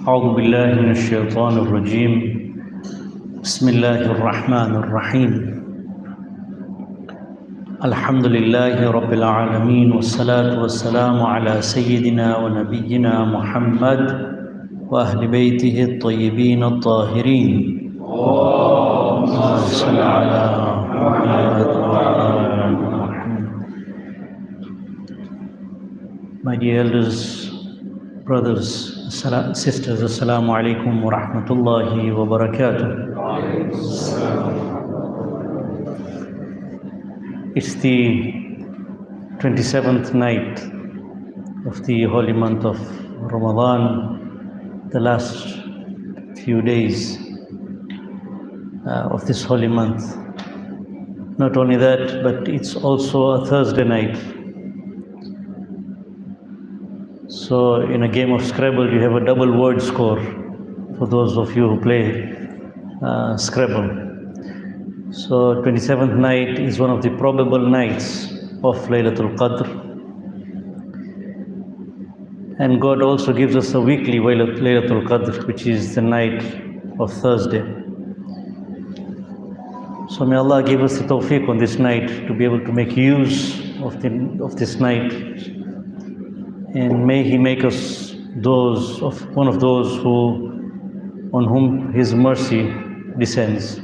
أعوذ بالله من الشيطان الرجيم بسم الله الرحمن الرحيم الحمد لله رب العالمين والصلاة والسلام على سيدنا ونبينا محمد وأهل بيته الطيبين الطاهرين اللهم صل على محمد وعلى آل محمد. My dear elders, brothers, sisters, Assalamu alaikum wa rahmatullahi wa barakatuh. It's the 27th night of the holy month of Ramadan, the last few days of this holy month. Not only that, but it's also a Thursday night. So in a game of Scrabble, you have a double word score for those of you who play Scrabble. So 27th night is one of the probable nights of Laylatul Qadr. And God also gives us a weekly Laylatul Qadr, which is the night of Thursday. So may Allah give us the tawfiq on this night to be able to make use of this night. And may He make us one of those on whom His mercy descends.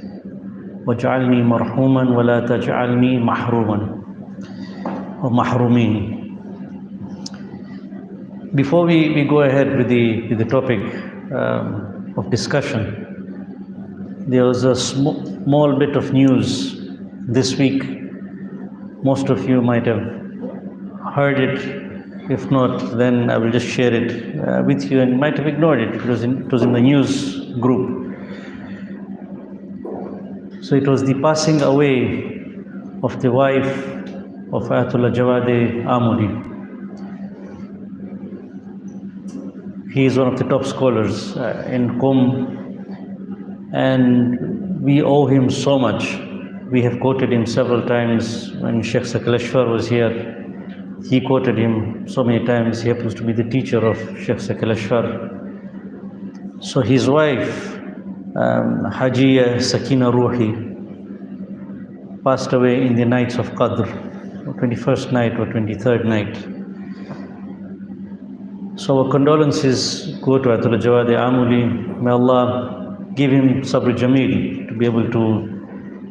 وَاجْعَلْنِي مَرْحُومًا وَلَا تَجْعَلْنِي مَحْرُومًا or مَحْرُومِينَ. Before we go ahead with the topic of discussion, there was a small bit of news this week. Most of you might have heard it. If not, then I will just share it with you, and you might have ignored it. It was in the news group. So it was the passing away of the wife of Ayatollah Jawade Amuli. He is one of the top scholars in Qom, and we owe him so much. We have quoted him several times. When Sheikh Sakaleshwar was here, he quoted him so many times. He happens to be the teacher of Sheikh Sakaleshwar. So his wife, Hajiya Sakina Ruhi, passed away in the nights of Qadr, 21st night or 23rd night. So our condolences go to Ayatollah Jawade Amuli. May Allah give him sabr jameel to be able to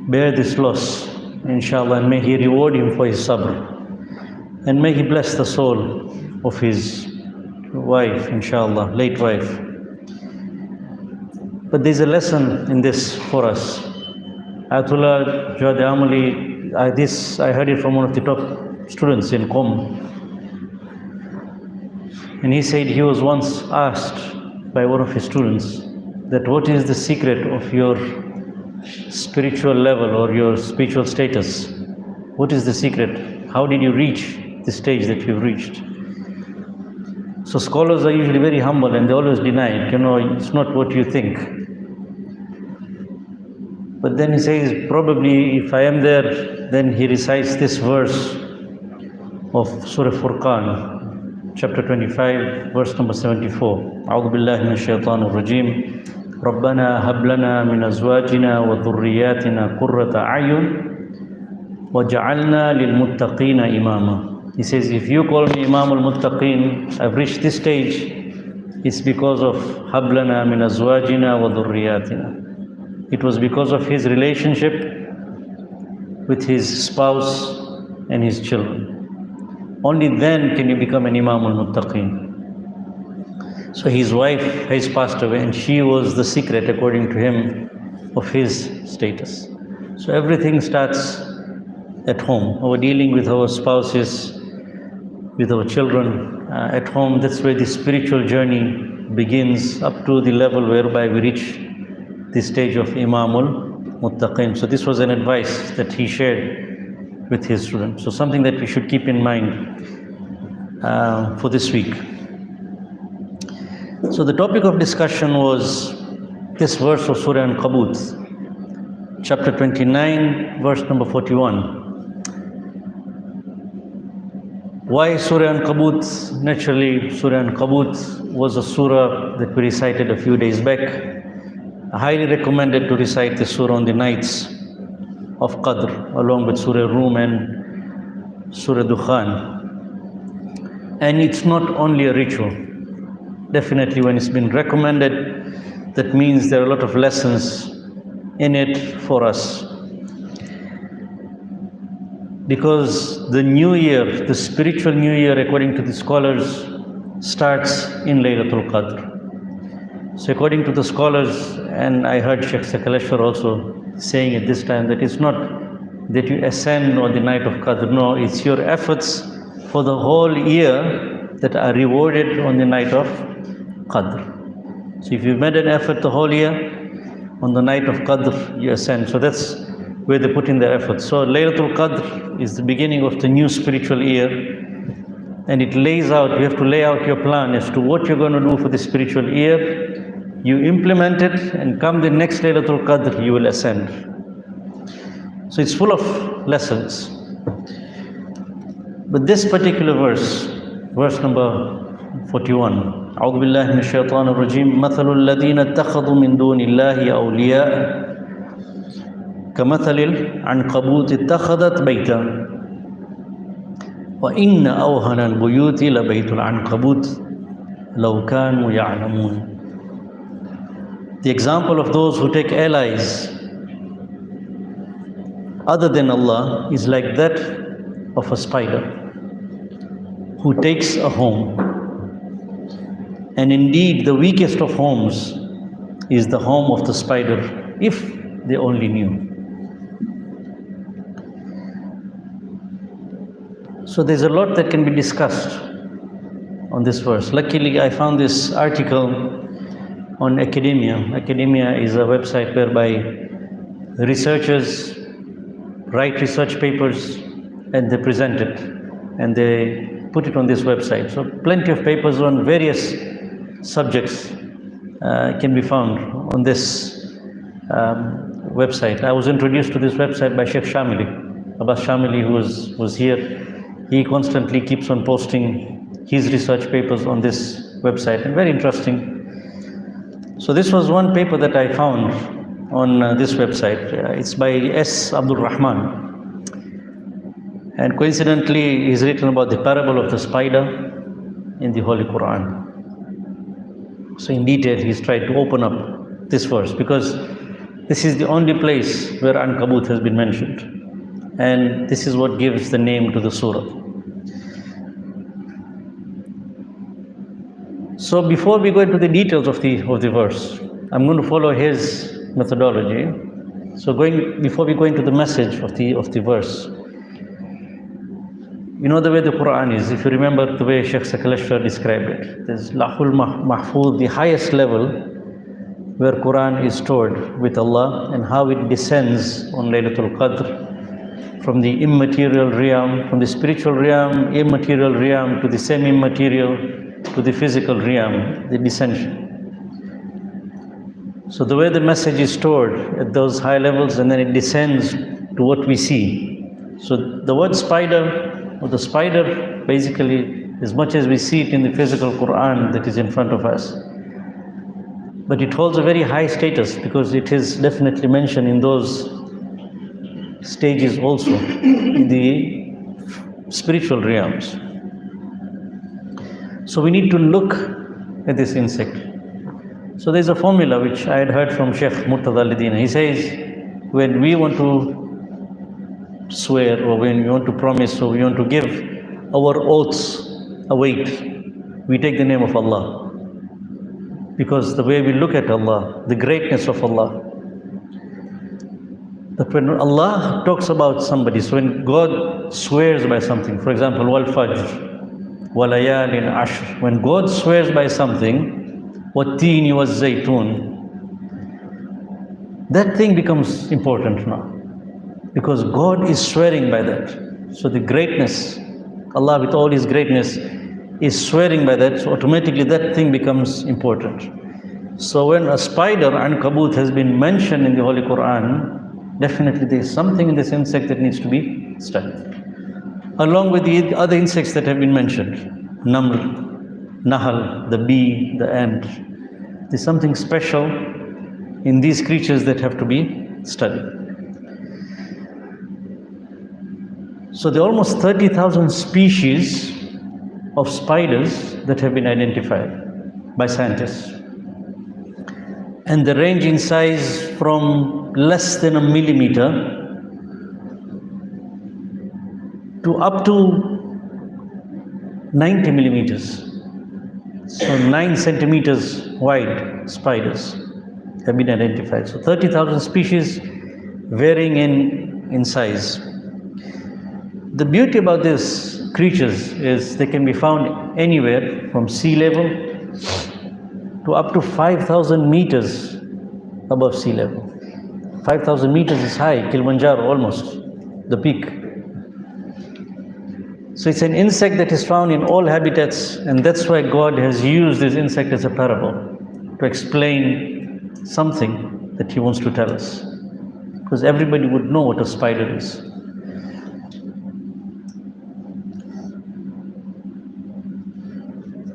bear this loss, inshallah, and may He reward him for his sabr. And may He bless the soul of his wife, inshallah, late wife. But there's a lesson in this for us. Ayatollah Jawade Amuli, I heard it from one of the top students in Qom. And he said he was once asked by one of his students that what is the secret of your spiritual level or your spiritual status? What is the secret? How did you reach the stage that you've reached? So scholars are usually very humble and they always deny it. It's not what you think. But then he says, probably if I am there, then he recites this verse of Surah Furqan, chapter 25, verse number 74. أعوذ بالله من الشيطان الرجيم ربنا هب لنا من أزواجنا وذرياتنا قرة أعين وجعلنا للمتقين إماما. He says, if you call me Imam al-Muttaqeen, I've reached this stage, it's because of هب لنا من أزواجنا وذرياتنا. It was because of his relationship with his spouse and his children. Only then can you become an Imam al-Muttaqeen. So his wife has passed away, and she was the secret, according to him, of his status. So everything starts at home. Our dealing with our spouses, with our children at home, that's where the spiritual journey begins, up to the level whereby we reach the stage of Imamul Muttaqin. So this was an advice that he shared with his students. So something that we should keep in mind for this week. So the topic of discussion was this verse of Surah Ankabut, chapter 29, verse number 41. Why Surah Ankabut? Naturally, Surah Ankabut was a surah that we recited a few days back. I highly recommended to recite this surah on the nights of Qadr, along with Surah Rum and Surah Dukhan. And it's not only a ritual. Definitely, when it's been recommended, that means there are a lot of lessons in it for us. Because the new year, the spiritual new year, according to the scholars, starts in Laylatul Qadr. So according to the scholars, and I heard Sheikh Sakaleshwar also saying at this time, that it's not that you ascend on the night of Qadr. No, it's your efforts for the whole year that are rewarded on the night of Qadr. So if you've made an effort the whole year, on the night of Qadr you ascend. So that's where they put in their efforts. So Laylatul Qadr is the beginning of the new spiritual year, and it lays out, you have to lay out your plan as to what you're going to do for the spiritual year. You implement it, and come the next Laylatul Qadr, you will ascend. So it's full of lessons. But this particular verse number 41, أعوذ بالله من الشيطان الرجيم مثل الذين اتخذوا من دون الله أولياء كمثل العنكبوت اتخذت بيتا وإن أوهن البيوت لبيت العنكبوت لو كانوا يعلمون. The example of those who take allies other than Allah is like that of a spider who takes a home. And indeed, the weakest of homes is the home of the spider, if they only knew. So there's a lot that can be discussed on this verse. Luckily, I found this article on Academia. Academia is a website whereby researchers write research papers and they present it, and they put it on this website. So plenty of papers on various subjects can be found on this website. I was introduced to this website by Sheikh Shamili, Abbas Shamili, who was here. He constantly keeps on posting his research papers on this website, and very interesting. So this was one paper that I found on this website. It's by S. Abdul Rahman. And coincidentally, he's written about the parable of the spider in the Holy Quran. So in detail, he's tried to open up this verse, because this is the only place where Ankabut has been mentioned. And this is what gives the name to the surah. So before we go into the details of the verse, I'm going to follow his methodology. So before we go into the message of the verse, you know the way the Quran is. If you remember the way Sheikh Sakaleshwar described it, there's Lahul Mahfuz, the highest level where Quran is stored with Allah, and how it descends on Laylatul Qadr from the immaterial realm, from the spiritual realm, immaterial realm, to the semi-material, to the physical realm, the descension. So the way the message is stored at those high levels, and then it descends to what we see. So the word spider, or the spider, basically, as much as we see it in the physical Quran that is in front of us, but it holds a very high status, because it is definitely mentioned in those stages also, in the spiritual realms. So we need to look at this insect. So there's a formula which I had heard from Sheikh Murtada Al-Dina. He says, when we want to swear, or when we want to promise, or we want to give our oaths a weight, we take the name of Allah. Because the way we look at Allah, the greatness of Allah, that when Allah talks about somebody, so when God swears by something, for example, wal fajr, wal layalin ashr, when God swears by something, wat teeni was zaytun, that thing becomes important now, because God is swearing by that. So the greatness, Allah with all His greatness is swearing by that, so automatically that thing becomes important. So when a spider, Ankabut, has been mentioned in the Holy Quran, definitely there is something in this insect that needs to be studied. along with the other insects that have been mentioned, Nahl, the bee, the ant. There's something special in these creatures that have to be studied. So there are almost 30,000 species of spiders that have been identified by scientists. And they range in size from less than a millimeter to up to 90 millimeters. So 9 centimeters wide spiders have been identified. So 30,000 species varying in size. The beauty about these creatures is they can be found anywhere from sea level to up to 5,000 meters above sea level. 5,000 meters is high, Kilimanjaro almost, the peak. So it's an insect that is found in all habitats, and that's why God has used this insect as a parable to explain something that He wants to tell us. Because everybody would know what a spider is.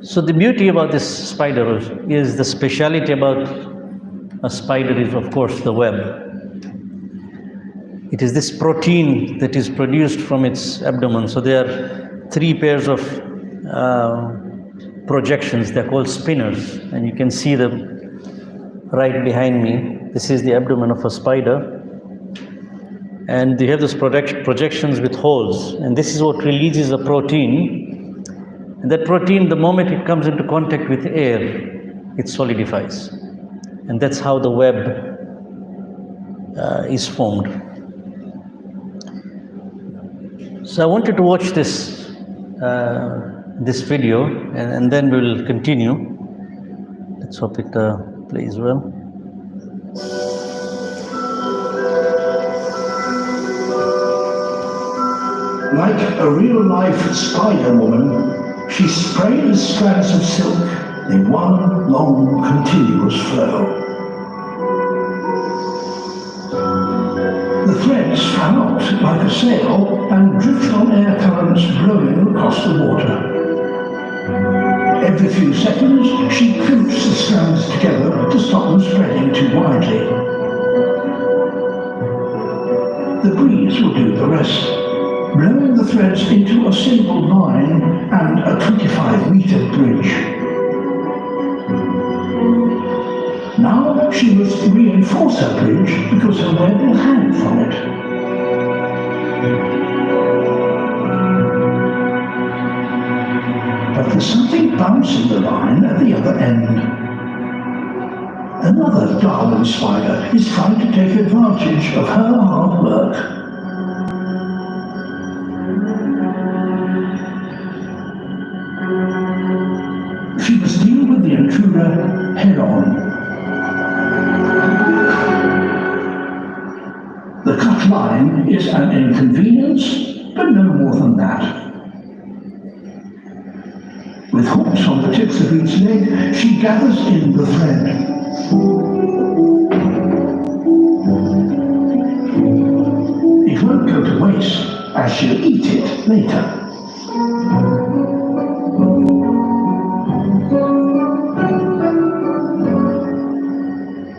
So the beauty about this spider is the speciality about a spider is, of course, the web. It is this protein that is produced from its abdomen. So there are 3 pairs of projections. They're called spinners, and you can see them right behind me. This is the abdomen of a spider, and they have those projections with holes, and this is what releases a protein. And that protein, the moment it comes into contact with air, it solidifies. And that's how the web is formed. So I wanted to watch this video, and then we'll continue. Let's hope it plays well. Like a real-life spider woman, she sprayed strands of silk in one long, continuous flow. The threads fan out like a sail and drift on air currents blowing across the water. Every few seconds, she crimps the strands together to stop them spreading too widely. The breeze will do the rest, blowing the threads into a single line and a 25-meter bridge. Now she must reinforce her bridge because her web will hang from it. But there's something bouncing the line at the other end. Another Darwin spider is trying to take advantage of her hard work. She must deal with the intruder head-on. The cut line is an inconvenience, but no more than that. With hooks on the tips of each leg, she gathers in the thread. It won't go to waste, as she'll eat it later.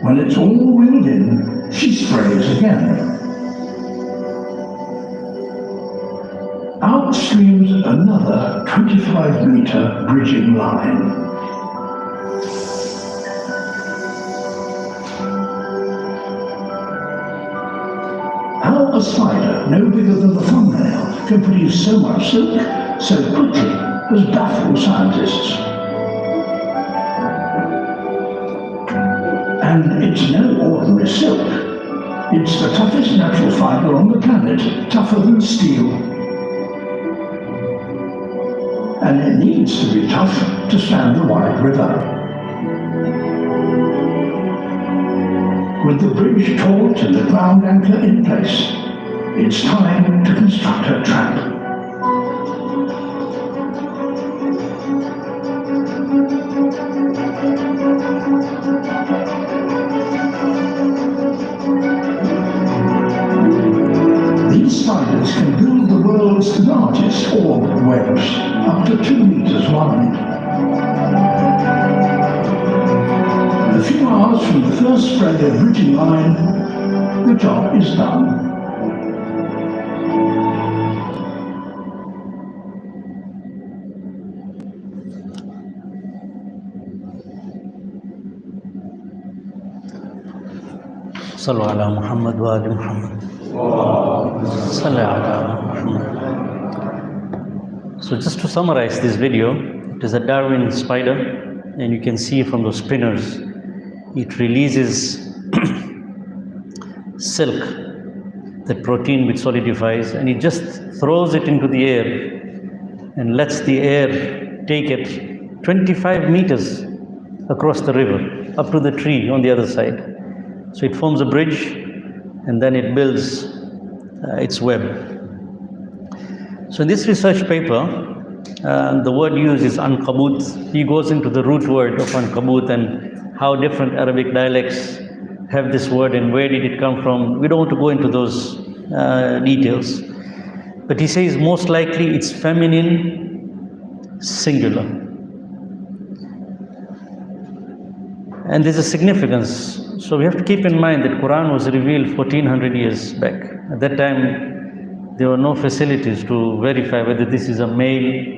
When it's all reeled in, she sprays again. Out streams another 25-meter bridging line. How a spider, no bigger than the thumbnail, can produce so much silk so quickly has baffled scientists. And it's no ordinary silk. It's the toughest natural fibre on the planet, tougher than steel. And it needs to be tough to span the wide river. With the bridge taut and the ground anchor in place, it's time to construct her trap. These spiders can build the world's largest makes orb webs up to 2 meters wide. A few hours from the first spread of bridging line, the job is done. صلوا على محمد وآل محمد. صلوا على محمد. So just to summarize this video, it is a Darwin spider, and you can see from those spinners, it releases silk, that protein which solidifies, and it just throws it into the air and lets the air take it 25 meters across the river up to the tree on the other side. So it forms a bridge, and then it builds its web. So in this research paper, the word used is Ankabut. He goes into the root word of Ankabut and how different Arabic dialects have this word and where did it come from. We don't want to go into those details. But he says most likely it's feminine singular. And there's a significance. So we have to keep in mind that Quran was revealed 1400 years back. At that time, there were no facilities to verify whether this is a male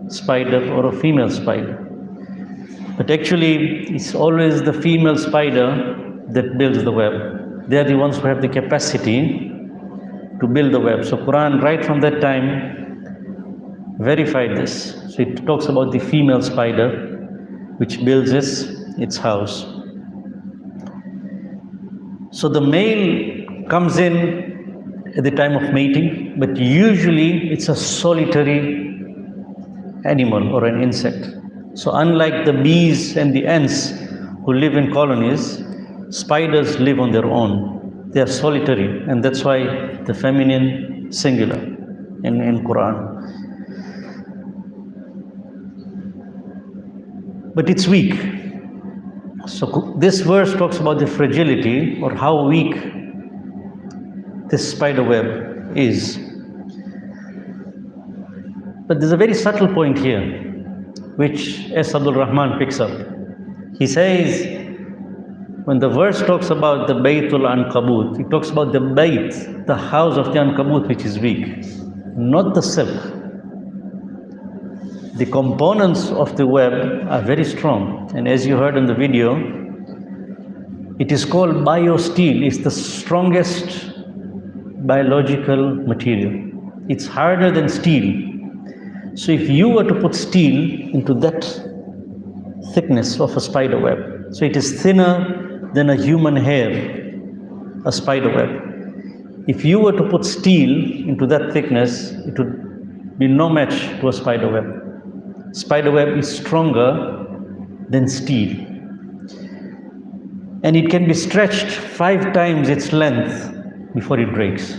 spider or a female spider. But actually, it's always the female spider that builds the web. They are the ones who have the capacity to build the web. So Quran, right from that time, verified this. So it talks about the female spider, which builds its house. So the male comes in at the time of mating, but usually it's a solitary animal or an insect. So unlike the bees and the ants who live in colonies, spiders live on their own. They are solitary, and that's why the feminine singular in Quran. But it's weak. So this verse talks about the fragility, or how weak this spider web is. But there's a very subtle point here, which S. Abdul Rahman picks up. He says, when the verse talks about the Baytul Ankabut, it talks about the Bayt, the house of the Ankabut, which is weak, not the silk. The components of the web are very strong, and as you heard in the video, it is called biosteel. It's the strongest biological material. It's harder than steel. So if you were to put steel into that thickness of a spider web, so it is thinner than a human hair, a spider web. If you were to put steel into that thickness, it would be no match to a spider web. Spider web is stronger than steel, and it can be stretched 5 times its length before it breaks.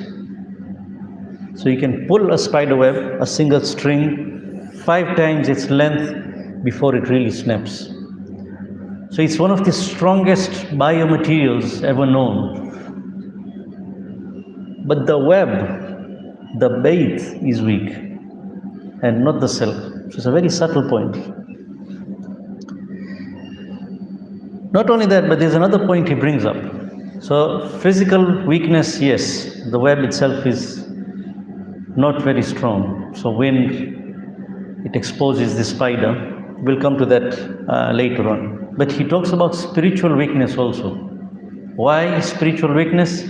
So you can pull a spider web, a single string, 5 times its length before it really snaps. So it's one of the strongest biomaterials ever known. But the web, the bait, is weak, and not the silk. So it's a very subtle point. Not only that, but there's another point he brings up. So physical weakness, yes, the web itself is not very strong. So when it exposes the spider, we'll come to that later on. But he talks about spiritual weakness also. Why spiritual weakness?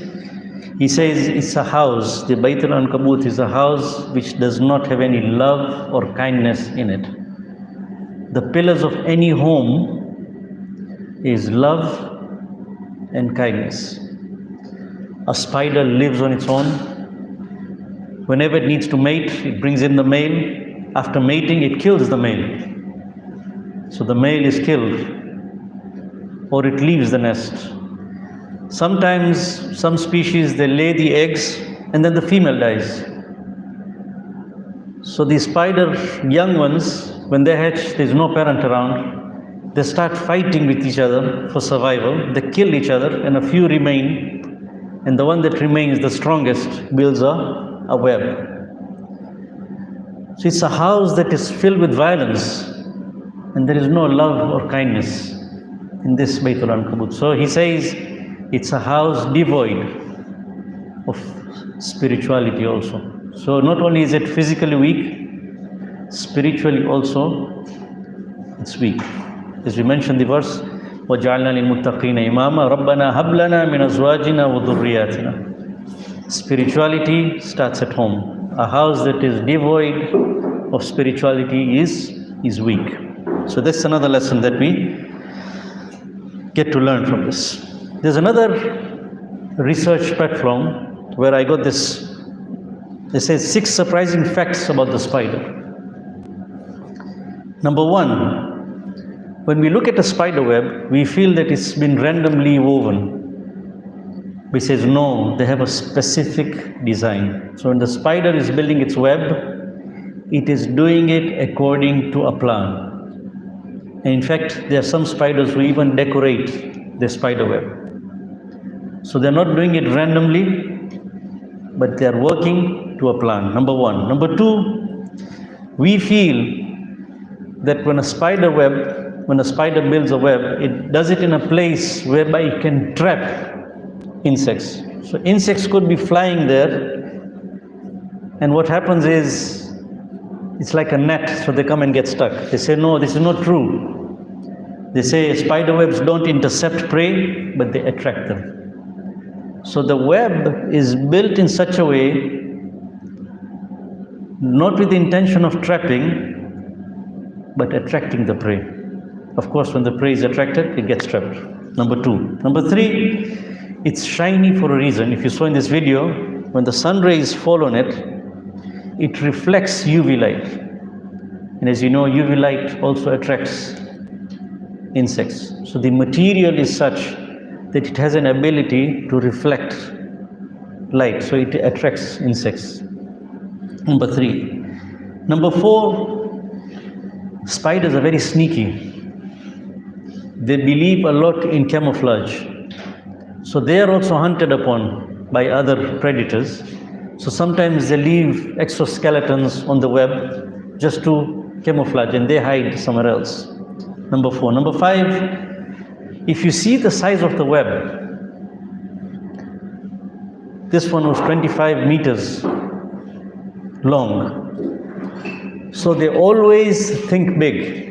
He says it's a house, the Bayt al-Ankabut is a house which does not have any love or kindness in it. The pillars of any home is love and kindness. A spider lives on its own. Whenever it needs to mate, it brings in the male. After mating, it kills the male. So the male is killed, or it leaves the nest. Sometimes some species, they lay the eggs and then the female dies. So the spider young ones, when they hatch, there's no parent around. They start fighting with each other for survival. They kill each other, and a few remain. And the one that remains, the strongest, builds a web. So it's a house that is filled with violence, and there is no love or kindness in this Baytul Ankabut. So he says it's a house devoid of spirituality also. So not only is it physically weak, spiritually also it's weak. As we mentioned the verse, وَجَعَلْنَا لِلْمُتَّقِينَ إِمَامًا رَبَّنَا هَبْ لَنَا مِنْ أَزْوَاجِنَا وَذُرِّيَّاتِنَا. Spirituality starts at home. A house that is devoid of spirituality is weak. So that's another lesson that we get to learn from this. There's another research platform where I got this. They say 6 surprising facts about the spider. Number 1, when we look at a spider web, we feel that it's been randomly woven. We say no, they have a specific design. So when the spider is building its web, it is doing it according to a plan. And in fact, there are some spiders who even decorate their spider web. So they're not doing it randomly, but they're working to a plan. Number 1. Number 2, we feel that when a spider builds a web, it does it in a place whereby it can trap insects. So insects could be flying there, and what happens is it's like a net, so they come and get stuck. They say no, this is not true. They say spider webs don't intercept prey, but they attract them. So the web is built in such a way, not with the intention of trapping, but attracting the prey. Of course, when the prey is attracted, it gets trapped. Number 2. Number 3, it's shiny for a reason. If you saw in this video, when the sun rays fall on it, it reflects UV light. And as you know, UV light also attracts insects. So the material is such that it has an ability to reflect light, so it attracts insects. Number 3. Number 4, spiders are very sneaky. They believe a lot in camouflage. So they are also hunted upon by other predators. So sometimes they leave exoskeletons on the web just to camouflage, and they hide somewhere else. Number 4. Number 5, if you see the size of the web, this one was 25 meters long. So they always think big.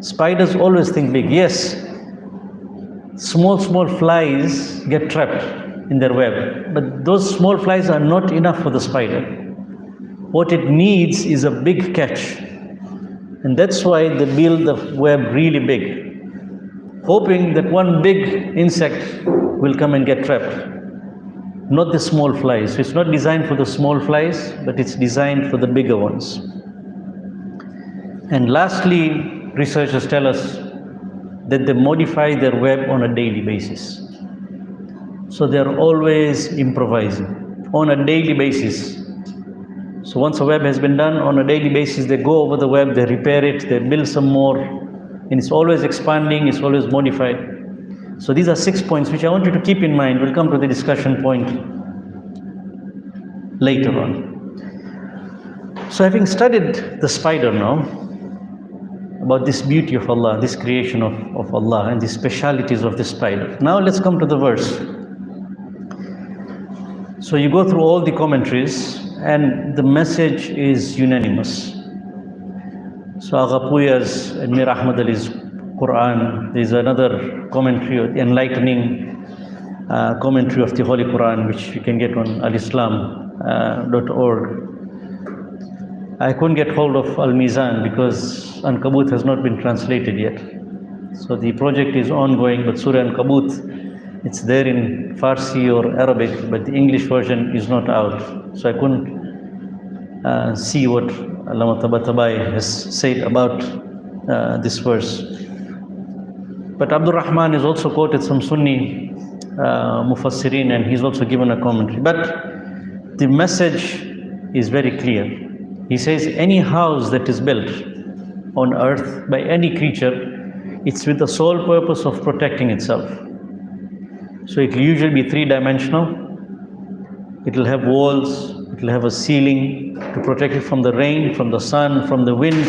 Spiders always think big. Yes, small flies get trapped in their web, but those small flies are not enough for the spider. What it needs is a big catch, and that's why they build the web really big, hoping that one big insect will come and get trapped, not the small flies. So it's not designed for the small flies, but it's designed for the bigger ones. And lastly, researchers tell us that they modify their web on a daily basis. So they're always improvising on a daily basis. So once a web has been done, on a daily basis, they go over the web, they repair it, they build some more, and it's always expanding, it's always modified. So these are 6 points which I want you to keep in mind. We'll come to the discussion point later on. So having studied the spider now, about this beauty of Allah, this creation of Allah, and the specialities of the spider. Now let's come to the verse. So you go through all the commentaries, and the message is unanimous. So Aghapuya's and Mir Ahmad Ali's Quran, there is another commentary, the enlightening commentary of the Holy Quran, which you can get on alislam.org. I couldn't get hold of Al-Mizan because Ankabut has not been translated yet. So the project is ongoing, but Surah Ankabut, it's there in Farsi or Arabic, but the English version is not out. So I couldn't see what Allama Tabatabai has said about this verse. But Abdul Rahman has also quoted some Sunni Mufassirin, and he's also given a commentary. But the message is very clear. He says any house that is built on earth by any creature, it's with the sole purpose of protecting itself. So it will usually be 3-dimensional. It will have walls, it will have a ceiling, to protect it from the rain, from the sun, from the wind.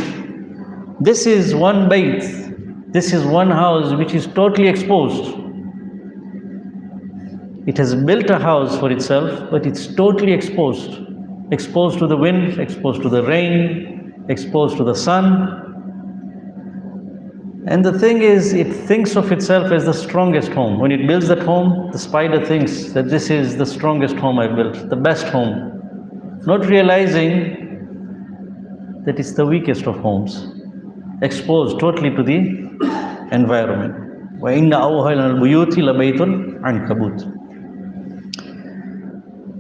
This is one bayt, this is one house which is totally exposed. It has built a house for itself, but it's totally exposed. Exposed to the wind, exposed to the rain, exposed to the sun. And the thing is, it thinks of itself as the strongest home. When it builds that home, the spider thinks that this is the strongest home I've built, the best home. Not realizing that it's the weakest of homes, exposed totally to the environment. وَإِنَّ أَوْهَنَ الْبُيُوتِ لَبَيْتُ الْعَنْكَبُوتِ.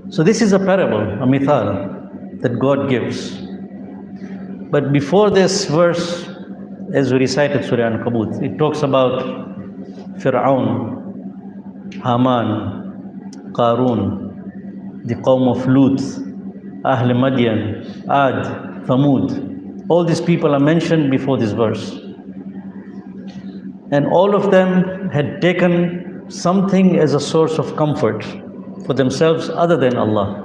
So this is a parable, a mithal that God gives. But before this verse, as we recited Surah Ankabut, it talks about Fir'aun, Haman, Qarun, the Qawm of Lut, Ahl Madian, Ad, Thamud. All these people are mentioned before this verse. And all of them had taken something as a source of comfort for themselves other than Allah.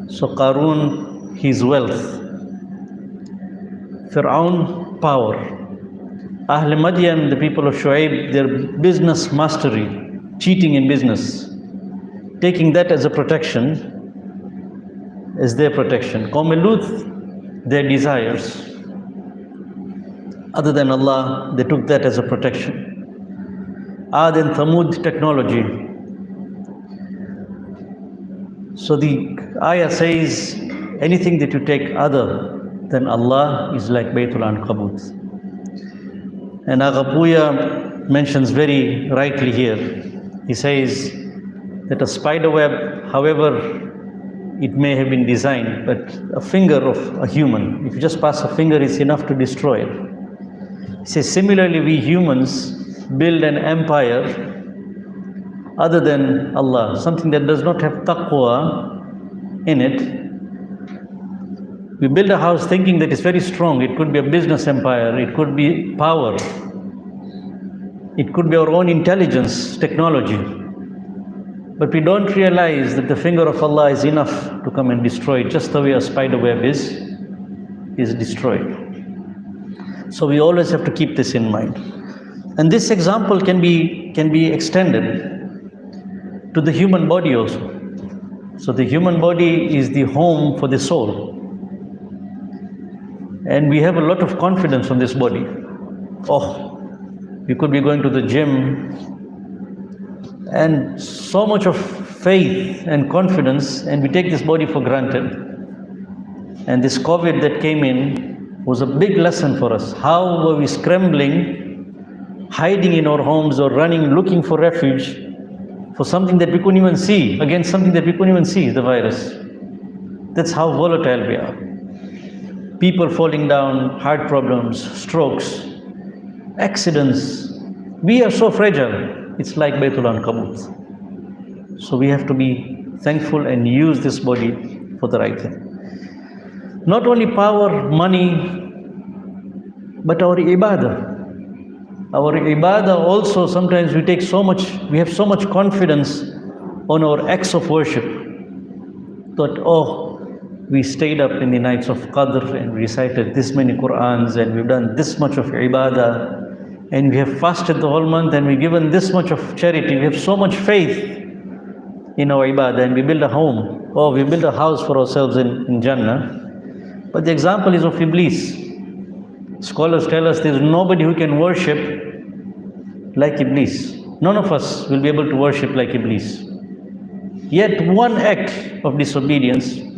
So Qarun, his wealth. Fir'aun, power. Ahl Madian, the people of Shu'aib, their business mastery, cheating in business, taking that as a protection, as their protection. Qawm Lut, their desires. Other than Allah, they took that as a protection. Ad and Thamud, technology. So the ayah says, anything that you take other than Allah is like Baytul Ankabut. And Aghapuya mentions very rightly here. He says that a spider web, however it may have been designed, but a finger of a human, if you just pass a finger, it's enough to destroy it. He says, similarly, we humans build an empire other than Allah, something that does not have taqwa in it. We build a house thinking that it's very strong. It could be a business empire, it could be power, it could be our own intelligence, technology. But we don't realize that the finger of Allah is enough to come and destroy it, just the way a spider web is destroyed. So we always have to keep this in mind. And this example can be extended to the human body also. So the human body is the home for the soul. And we have a lot of confidence on this body. Oh, we could be going to the gym, and so much of faith and confidence, and we take this body for granted. And this COVID that came in was a big lesson for us. How were we scrambling, hiding in our homes or running, looking for refuge for something that we couldn't even see, against something that we couldn't even see, the virus. That's how volatile we are. People falling down, heart problems, strokes, accidents. We are so fragile. It's like Baytul Ankabut. So we have to be thankful and use this body for the right thing. Not only power, money, but our ibadah. Our ibadah also, sometimes we have so much confidence on our acts of worship that, we stayed up in the nights of Qadr and recited this many Qur'ans, and we've done this much of ibadah, and we have fasted the whole month, and we've given this much of charity. We have so much faith in our ibadah, and we build a home. We build a house for ourselves in Jannah. But the example is of Iblis. Scholars tell us there is nobody who can worship like Iblis. None of us will be able to worship like Iblis. Yet one act of disobedience,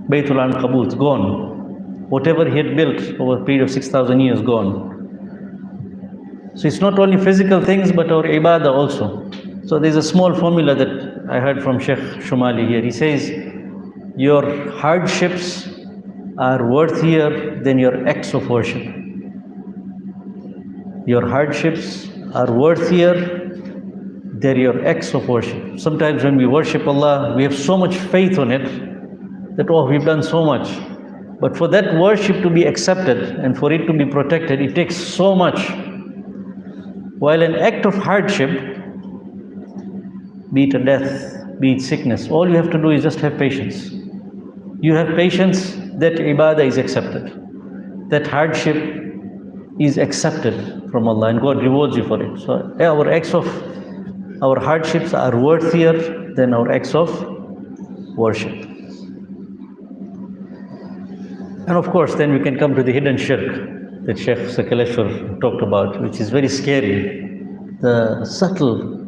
Baytul Ankabut, gone. Whatever he had built over a period of 6,000 years, gone. So it's not only physical things, but our ibadah also. So there's a small formula that I heard from Sheikh Shumali here. He says, your hardships are worthier than your acts of worship. Your hardships are worthier than your acts of worship. Sometimes when we worship Allah, we have so much faith on it that, we've done so much. But for that worship to be accepted and for it to be protected, it takes so much. While an act of hardship, be it a death, be it sickness, all you have to do is just have patience. you have patience, that ibadah is accepted. That hardship is accepted from Allah and God rewards you for it. So our hardships are worthier than our acts of worship. And of course, then we can come to the hidden shirk that Sheikh Sakaleshwar talked about, which is very scary. The subtle,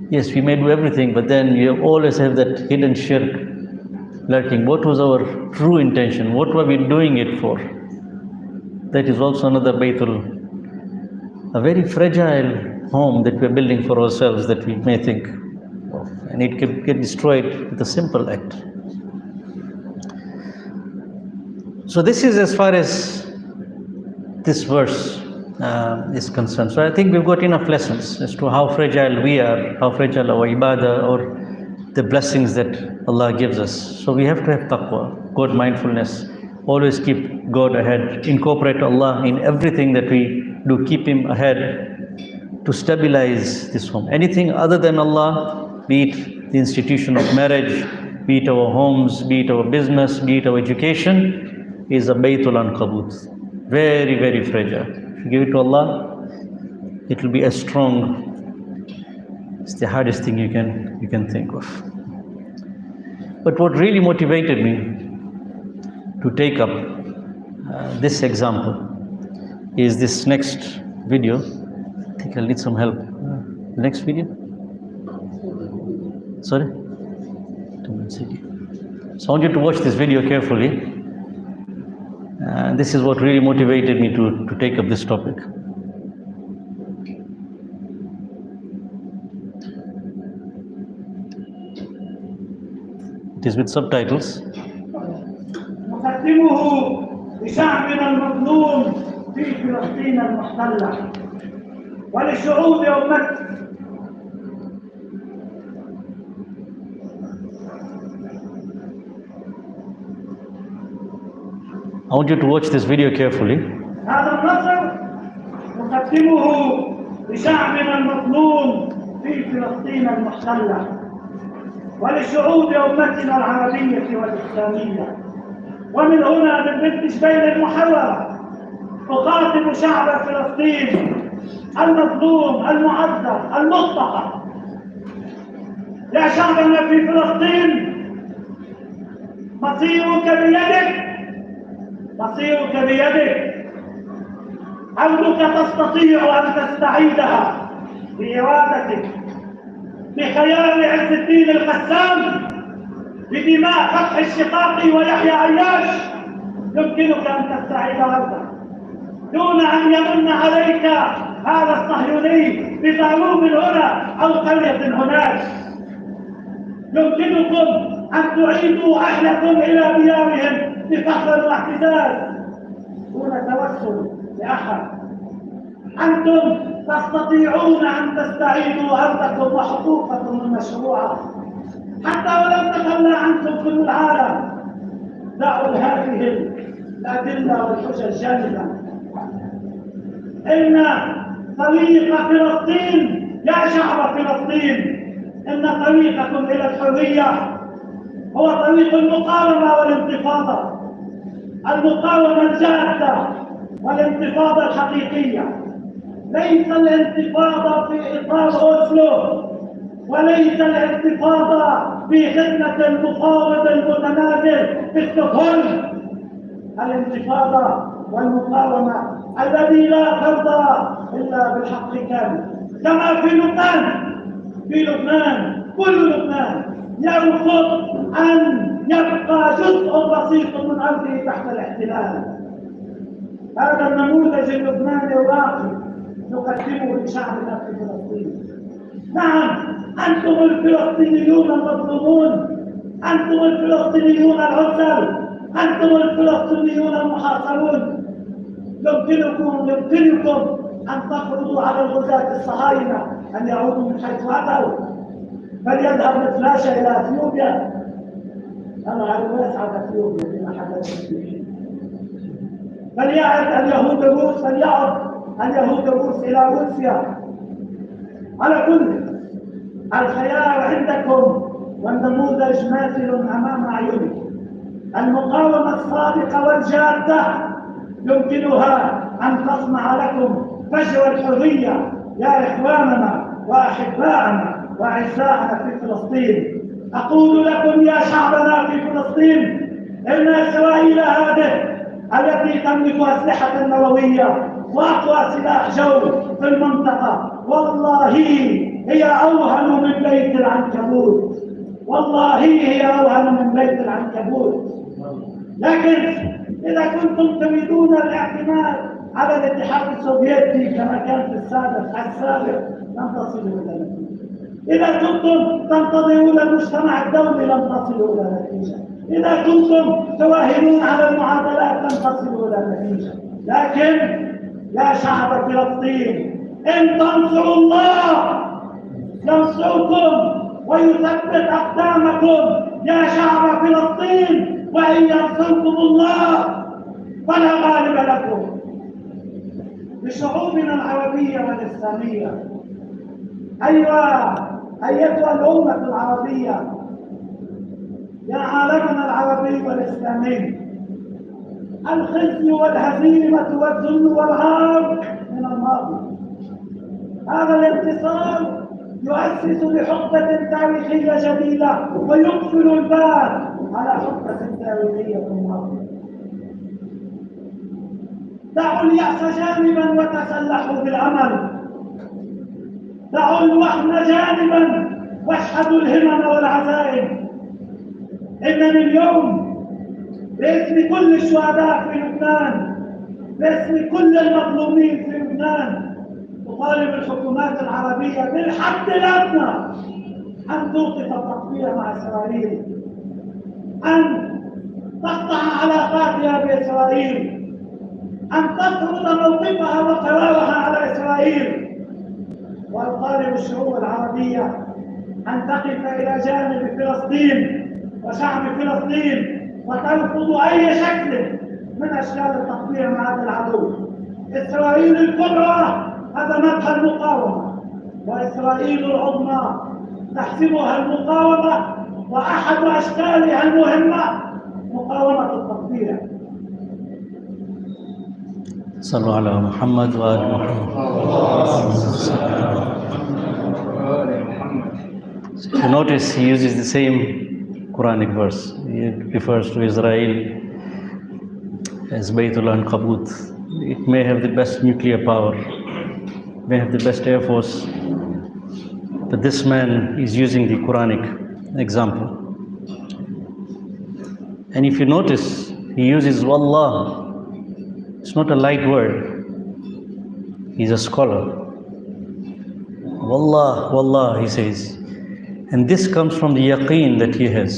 yes, we may do everything, but then you always have that hidden shirk lurking. What was our true intention? What were we doing it for? That is also another Baytul, a very fragile home that we are building for ourselves that we may think of, and it can get destroyed with a simple act. So this is as far as this verse is concerned. So I think we've got enough lessons as to how fragile we are, how fragile our ibadah or the blessings that Allah gives us. So we have to have taqwa, God mindfulness, always keep God ahead, incorporate Allah in everything that we do, keep Him ahead to stabilize this home. Anything other than Allah, be it the institution of marriage, be it our homes, be it our business, be it our education, is a Baytul Ankabut. Very, very fragile. If you give it to Allah, it will be as strong. It's the hardest thing you can think of. But what really motivated me to take up this example is this next video. I think I'll need some help. Next video? Sorry? 2 minutes. So I want you to watch this video carefully. This is what really motivated me to take up this topic. It is with subtitles. نقدمه لشعبنا المظلوم في فلسطين المحتلة ولشعوب أمته. I want you to watch this video carefully. هذا النصر نقدمه لشعبنا المظلوم في فلسطين المحتلة ولشعوب أمتنا العربية والإسلامية. ومن هنا بالبنت جبيل المحررة أخاطب شعب فلسطين المظلوم المعذب المضطهد. يا شعبنا في فلسطين، مصيرك بيدك، مصيرك بيدك. عودك تستطيع أن تستعيدها بإرادتك، بخيال عز الدين القسام، بدماء فتح الشقاقي ويحيى عياش. يمكنك أن تستعيد أرضك دون أن يمن عليك هذا الصهيوني بضروب هنا أو قرية هناك. يمكنكم أن تعيدوا أهلكم إلى ديارهم بفخر واعتزاز دون توسل لأحد. أنتم تستطيعون أن تستعيدوا أرضكم وحقوقكم المشروعة حتى ولو تخلى عنكم كل العالم. دعوا هذه الأدلة والحجج جانبا. إن طريق فلسطين يا شعب فلسطين، إن طريقكم إلى الحرية هو طريق المقاومة والانتفاضة، المقاومة الجادة والانتفاضة الحقيقية. ليس الانتفاضة في إطار أوسلو، وليس الانتفاضة في خدمة المفاوض المتنازل في ستوكهولم. الانتفاضة والمقاومة الذي لا ترضى إلا بالحق كامل، كما في لبنان كل لبنان يرفض أن يبقى جزء بسيط من أرضه تحت الاحتلال. هذا النموذج اللبناني الراقي نقدمه لشعبنا في فلسطين. نعم، أنتم الفلسطينيون المظلومون، أنتم الفلسطينيون العزل، أنتم الفلسطينيون المحاصرون. يمكنكم أن تفرضوا على الغزاة الصهاينة أن يعودوا من حيث أتوا، فليذهب الفلاشة إلى أثيوبيا. أنا أعرف يسعد أثيوبيا بما حدث فيه. فليعد اليهود الروس، فليعد اليهود الروس إلى روسيا. على كل الخيار عندكم والنموذج ماثل أمام أعينكم. المقاومة الصادقة والجادة يمكنها أن تصنع لكم فجر الحرية يا إخواننا وأحبائنا وأعزائنا في فلسطين. أقول لكم يا شعبنا في فلسطين إن إسرائيل هذه التي تملك أسلحة نووية وأقوى سلاح جو في المنطقة والله هي أوهن من بيت العنكبوت، والله هي أوهن من بيت العنكبوت. لكن إذا كنتم تريدون الاعتماد على الاتحاد السوفيتي كما كان في السابق لن تصلوا إلى نتيجة. إذا كنتم تنتظرون المجتمع الدولي لن تصلوا إلى نتيجة. إذا كنتم تراهنون على المعادلات لن تصلوا إلى نتيجة. لكن يا شعب فلسطين إن تنصروا الله ينصركم ويثبت أقدامكم يا شعب فلسطين، وإن ينصركم الله فلا غالب لكم. لشعوبنا العربية والإسلامية، أيها الأمة العربية، يا عالمنا العربي والإسلامي، الخزي والهزيمة والذل والهرب من الماضي. هذا الانتصار يؤسس لحقبة تاريخية جديدة ويقفل الباب على حقبة تاريخية ماضية. دعوا اليأس جانبا وتسلحوا بالعمل، دعوا الوهن جانبا واشحذوا الهمم والعزائم. إنني اليوم باسم كل الشهداء في لبنان، باسم كل المظلومين في لبنان، أطالب الحكومات العربية بالحد الأدنى أن توقف التقطيع مع إسرائيل، أن تقطع علاقاتها بإسرائيل، أن تفرض موقفها وقرارها على إسرائيل. وأطالب الشعوب العربية أن تقف إلى جانب فلسطين وشعب فلسطين وترفض أي شكل من أشكال التقطيع مع هذا العدو. إسرائيل الكبرى هزمتها المقاومة، وإسرائيل العظمى تحسمها المقاومة، وأحد أشكالها المهمة مقاومة التقطيع. صلوا على محمد وآل محمد. If you notice, he uses the same Quranic verse. He refers to Israel as Baytul Ankabut. It may have the best nuclear power, may have the best air force, but this man is using the Quranic example. And if you notice, he uses Wallah. It's not a light word. He's a scholar. Wallah, Wallah, he says. And this comes from the yaqeen that he has.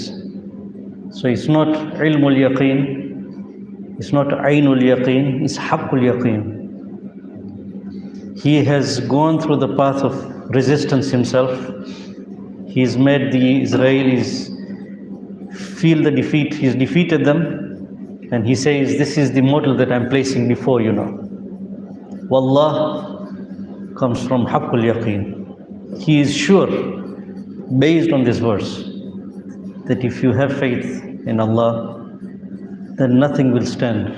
So it's not ilmul yaqeen, it's not aynul yaqeen, it's haqqul yaqeen. He has gone through the path of resistance himself. He's made the Israelis feel the defeat. He's defeated them. And he says, this is the model that I'm placing before you now. Wallah comes from haqqul yaqeen. He is sure, based on this verse, that if you have faith in Allah, then nothing will stand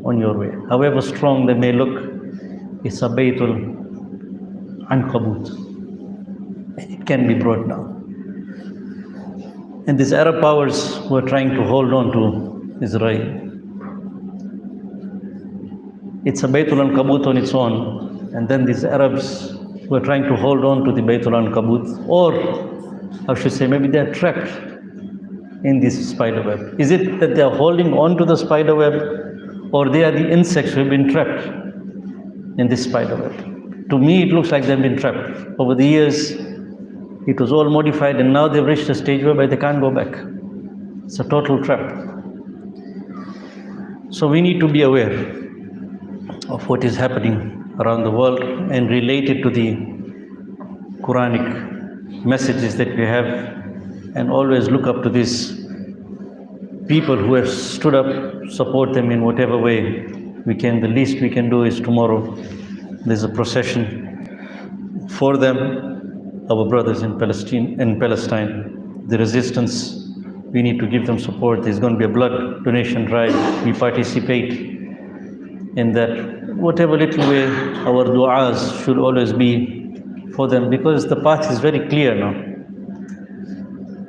on your way. However strong they may look, it's a Baytul Ankabut. It can be brought down. And these Arab powers were trying to hold on to Israel. It's a Baytul Ankabut on its own, and then these Arabs were trying to hold on to the Baytul Ankabut, or I should say maybe they are trapped in this spider web. Is it that they are holding on to the spider web, or they are the insects who have been trapped in this spider web? To me it looks like they've been trapped. Over the years it was all modified, and now they've reached a stage whereby they can't go back. It's a total trap. So we need to be aware of what is happening around the world and relate it to the Quranic messages that we have, and always look up to these people who have stood up, support them in whatever way we can. The least we can do is tomorrow there's a procession for them, our brothers in Palestine, the resistance we need to give them support. There's going to be a blood donation drive. We participate in that. Whatever little way, our du'as should always be for them, because the path is very clear now.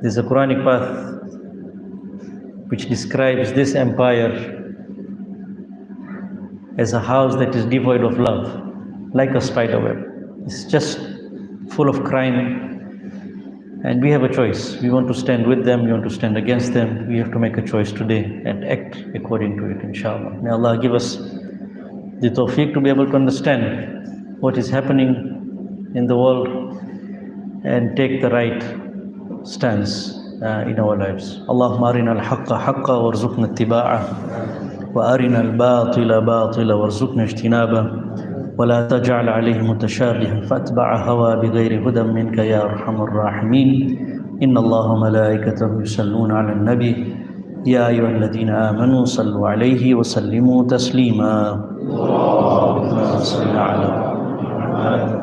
There's a Quranic path which describes this empire as a house that is devoid of love, like a spider web. It's just full of crime. And we have a choice. We want to stand with them, we want to stand against them. We have to make a choice today and act according to it, inshallah. May Allah give us the tawfiq to be able to understand what is happening in the world and take the right stance in our lives. Allahumma arina al-haqqa haqqa warzuqna ittiba'ah wa arina al-batila batila warzuqna ijtinabah ولا تجعل عليه متشابها فاتبع هوى بغير هدى منك يا أرحم الراحمين إن الله وملائكته يصلون على النبي يا أيها الذين آمنوا صلوا عليه وسلموا تسليما اللهم صل على محمد